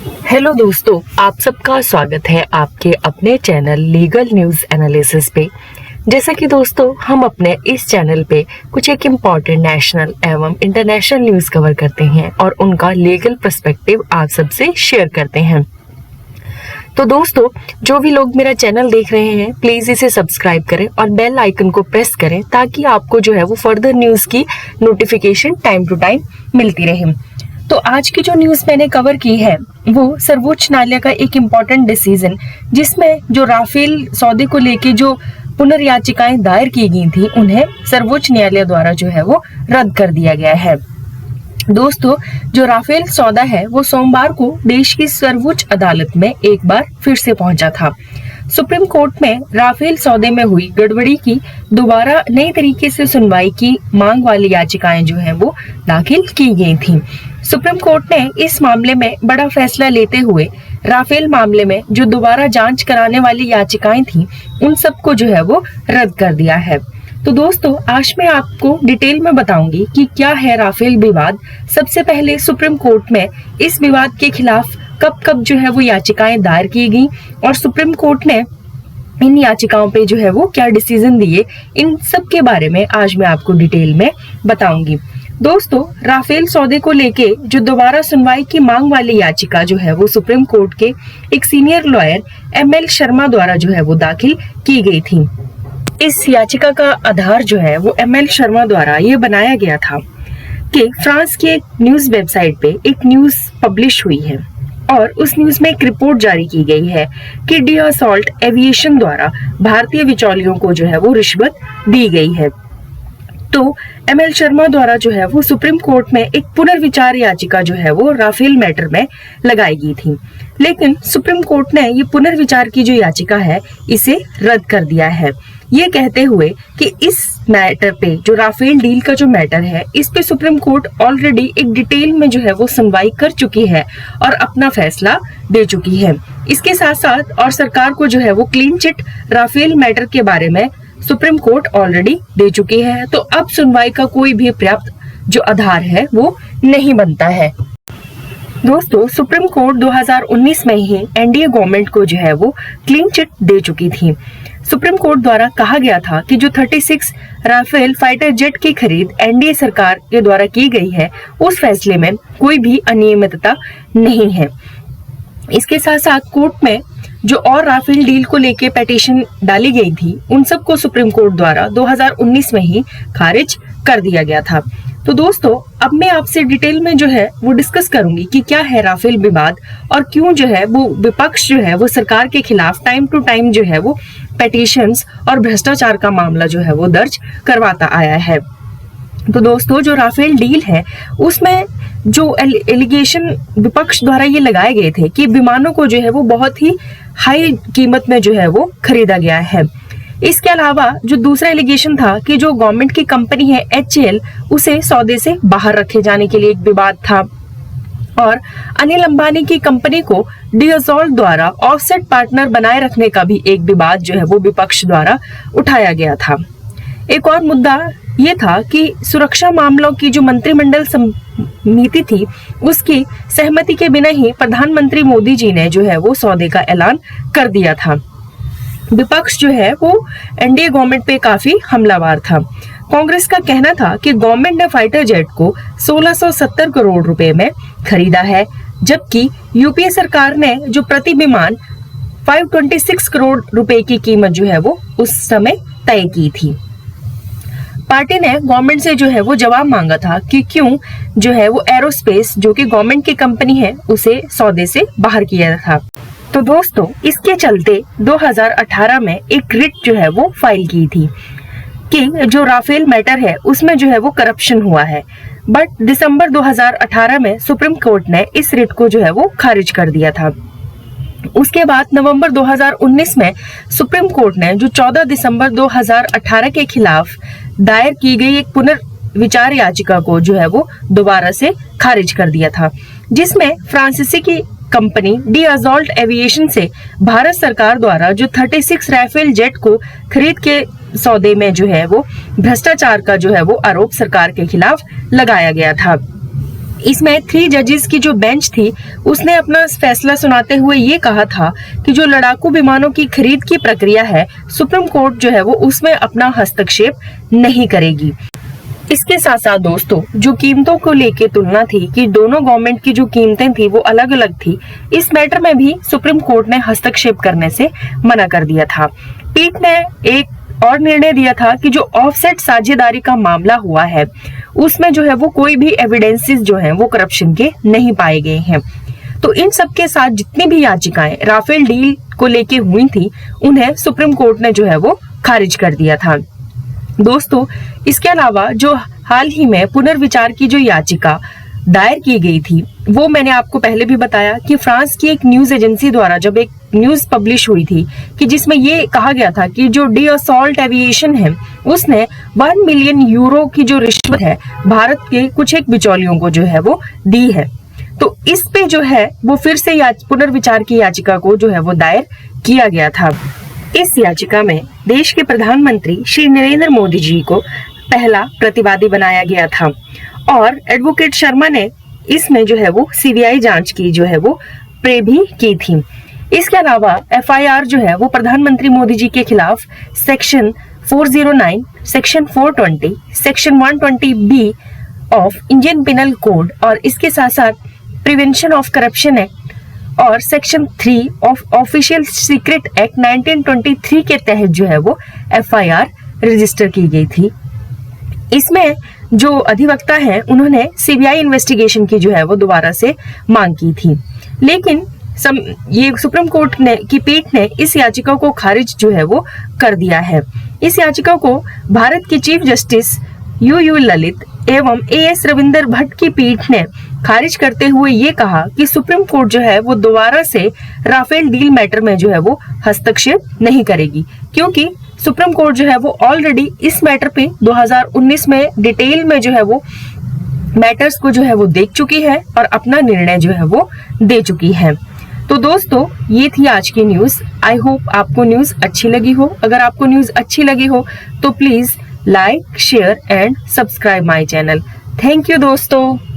Hello दोस्तों, आप सबका स्वागत है आपके अपने चैनल लीगल न्यूज़ एनालिसिस पे। जैसा कि दोस्तों हम अपने इस चैनल पे कुछ एक इम्पॉर्टेंट नेशनल एवं इंटरनेशनल न्यूज़ कवर करते हैं और उनका लीगल पर्सपेक्टिव आप सबसे शेयर करते हैं। तो दोस्तों, जो भी लोग मेरा चैनल देख रहे हैं प्लीज़ इसे सब्सक्राइब करें और बेल आइकन को प्रेस करें ताकि आपको जो है वो फर्दर न्यूज़ की नोटिफिकेशन टाइम टू टाइम मिलती रहे। तो आज की जो न्यूज़ मैंने कवर की है वो सर्वोच्च न्यायालय का एक इम्पॉर्टेंट डिसीजन, जिसमें जो राफेल सौदे को लेके जो पुनर्याचिकाएं दायर की गई थी उन्हें सर्वोच्च न्यायालय द्वारा जो है वो रद्द कर दिया गया है। दोस्तों, जो राफेल सौदा है वो सोमवार को देश की सर्वोच्च अदालत में एक बार फिर से पहुंचा था। सुप्रीम कोर्ट में राफेल सौदे में हुई गड़बड़ी की दोबारा नई तरीके से सुनवाई की मांग वाली याचिकाएं जो है वो दाखिल की गई थी। सुप्रीम कोर्ट ने इस मामले में बड़ा फैसला लेते हुए राफेल मामले में जो दोबारा जांच कराने वाली याचिकाएं थी उन सबको जो है वो रद्द कर दिया है। तो दोस्तों, आज मैं आपको डिटेल में बताऊंगी कि क्या है राफेल विवाद। सबसे पहले सुप्रीम कोर्ट में इस विवाद के खिलाफ कब कब जो है वो याचिकाएं दायर की गई और सुप्रीम कोर्ट ने इन याचिकाओं पे जो है वो क्या डिसीजन दिए, इन सब के बारे में आज मैं आपको डिटेल में बताऊंगी। दोस्तों, राफेल सौदे को लेके जो दोबारा सुनवाई की मांग वाली याचिका जो है वो सुप्रीम कोर्ट के एक सीनियर लॉयर ML शर्मा द्वारा जो है वो दाखिल की गई थी। इस याचिका का आधार जो है वो ML शर्मा द्वारा ये बनाया गया था कि फ्रांस की एक न्यूज वेबसाइट पे एक न्यूज पब्लिश हुई है और उस न्यूज में एक रिपोर्ट जारी की गई है कि डीअसॉल्ट एविएशन द्वारा भारतीय बिचौलियों को जो है वो रिश्वत दी गई है। तो ML शर्मा द्वारा जो है वो सुप्रीम कोर्ट में एक पुनर्विचार याचिका जो है वो राफेल मैटर में लगाई गई थी, लेकिन सुप्रीम कोर्ट ने ये पुनर्विचार की जो याचिका है इसे रद्द कर दिया है, ये कहते हुए कि इस मैटर पे जो राफेल डील का जो मैटर है इस पे सुप्रीम कोर्ट ऑलरेडी एक डिटेल में जो है वो सुनवाई कर चुकी है और अपना फैसला दे चुकी है। इसके साथ साथ और सरकार को जो है वो क्लीन चिट राफेल मैटर के बारे में सुप्रीम कोर्ट ऑलरेडी दे चुकी है। तो अब सुनवाई का कोई भी पर्याप्त जो आधार है वो नहीं बनता है। दोस्तों, सुप्रीम कोर्ट 2019 में ही NDA गवर्नमेंट को जो है वो क्लीन चिट दे चुकी थी। सुप्रीम कोर्ट द्वारा कहा गया था कि जो 36 राफेल फाइटर जेट की खरीद NDA सरकार के द्वारा की गई है उस फैसले में कोई भी अनियमितता नहीं है। इसके साथ साथ कोर्ट में जो और राफेल डील को लेके पिटीशन डाली गई थी उन सबको सुप्रीम कोर्ट द्वारा 2019 में ही खारिज कर दिया गया था। तो दोस्तों, अब मैं आपसे डिटेल में जो है वो डिस्कस करूंगी कि क्या है राफेल विवाद और क्यों जो है वो विपक्ष जो है वो सरकार के खिलाफ टाइम टू टाइम जो है वो पिटीशंस और भ्रष्टाचार का मामला जो है वो दर्ज करवाता आया है। तो दोस्तों, जो राफेल डील है उसमें जो एलिगेशन विपक्ष द्वारा ये लगाए गए थे कि विमानों को जो है वो बहुत ही हाई कीमत में जो है वो खरीदा गया है। इसके अलावा जो दूसरा एलिगेशन था कि जो गवर्नमेंट की कंपनी है HAL उसे सौदे से बाहर रखे जाने के लिए एक विवाद था और अनिल अंबानी की कंपनी को डीअसॉल्ट द्वारा ऑफसेट पार्टनर बनाए रखने का भी एक विवाद जो है वो विपक्ष द्वारा उठाया गया था। एक और मुद्दा ये था कि सुरक्षा मामलों की जो मंत्रिमंडल समिति थी उसकी सहमति के बिना ही प्रधानमंत्री मोदी जी ने जो है वो सौदे का ऐलान कर दिया था। विपक्ष जो है वो NDA गवर्नमेंट पे काफी हमलावर था। कांग्रेस का कहना था कि गवर्नमेंट ने फाइटर जेट को 1670 करोड़ रुपए में खरीदा है, जबकि यूपीए सरकार ने जो प्रति विमान 526 करोड़ रुपए की कीमत जो है वो उस समय तय की थी। पार्टी ने गवर्नमेंट से जो है वो जवाब मांगा था कि क्यों जो है वो एरोस्पेस जो कि गवर्नमेंट की कंपनी है उसे सौदे से बाहर किया था। तो दोस्तों, इसके चलते 2018 में एक रिट जो है वो फाइल की थी कि जो राफेल मैटर है उसमें जो है वो करप्शन हुआ है, बट दिसंबर 2018 में सुप्रीम कोर्ट ने इस रिट को जो है वो खारिज कर दिया था। उसके बाद नवंबर 2019 में सुप्रीम कोर्ट ने जो 14 दिसंबर 2018 के खिलाफ दायर की गई एक पुनर्विचार याचिका को जो है वो दोबारा से खारिज कर दिया था, जिसमें फ्रांसीसी की कंपनी डीअसॉल्ट एविएशन से भारत सरकार द्वारा जो 36 राफेल जेट को खरीद के सौदे में जो है वो भ्रष्टाचार का जो है वो आरोप सरकार के खिलाफ लगाया गया था। इसमें 3 जजेस की जो बेंच थी उसने अपना फैसला सुनाते हुए ये कहा था कि जो लड़ाकू विमानों की खरीद की प्रक्रिया है, सुप्रीम कोर्ट जो है वो उसमें अपना हस्तक्षेप नहीं करेगी। इसके साथ साथ दोस्तों, जो कीमतों को लेके तुलना थी कि दोनों गवर्नमेंट की जो कीमतें थी वो अलग अलग थी, इस मैटर में भी सुप्रीम कोर्ट ने हस्तक्षेप करने से मना कर दिया था। पीठ ने एक और निर्णय दिया था कि जो ऑफसेट साझेदारी का मामला हुआ है उसमें जो है वो कोई भी एविडेंसेस जो हैं वो करप्शन के नहीं पाए गए हैं। तो इन सब के साथ जितनी भी याचिकाएं राफेल डील को लेके हुई थी उन्हें सुप्रीम कोर्ट ने जो है वो खारिज कर दिया था। दोस्तों, इसके अलावा जो हाल ही में पुनर्विचार की जो याचिका दायर की गई थी वो मैंने आपको पहले भी बताया कि फ्रांस की एक न्यूज एजेंसी द्वारा जब एक न्यूज पब्लिश हुई थी कि जिसमें ये कहा गया था कि जो डीअसॉल्ट एविएशन है उसने 1 मिलियन यूरो की जो रिश्वत है भारत के कुछ एक बिचौलियों को जो है वो दी है। तो इस पे जो है वो फिर से पुनर्विचार की याचिका को जो है वो दायर किया गया था। इस याचिका में देश के प्रधानमंत्री श्री नरेंद्र मोदी जी को पहला प्रतिवादी बनाया गया था और एडवोकेट शर्मा ने इसमें जो है वो सीबीआई जांच की जो है वो प्रे भी की थी। इसके अलावा एफआईआर जो है वो प्रधानमंत्री मोदी जी के खिलाफ section 409, section 420, section 120 B of Indian penal code और इसके साथ साथ प्रिवेंशन ऑफ करप्शन एक्ट और section 3 of official secret act 1923 के तहत जो है वो एफआईआर रजिस्टर की गई थी। इसमें जो अधिवक्ता हैं उन्होंने सीबीआई इन्वेस्टिगेशन की जो है वो दोबारा से मांग की थी, लेकिन ये सुप्रीम कोर्ट ने की पीठ ने इस याचिका को खारिज जो है वो कर दिया है। इस याचिका को भारत के चीफ जस्टिस यू ललित एवं एएस रविंदर भट्ट की पीठ ने खारिज करते हुए ये कहा कि सुप्रीम कोर्ट जो है वो दोबारा से राफेल डील मैटर में जो है वो हस्तक्षेप नहीं करेगी, क्योंकि सुप्रीम कोर्ट जो है वो ऑलरेडी इस मैटर पे 2019 में डिटेल में जो है वो मैटर्स को जो है वो देख चुकी है और अपना निर्णय जो है वो दे चुकी है। तो दोस्तों, ये थी आज की न्यूज। आई होप आपको न्यूज अच्छी लगी हो। अगर आपको न्यूज अच्छी लगी हो तो please like, share and subscribe my channel. Thank you दोस्तों।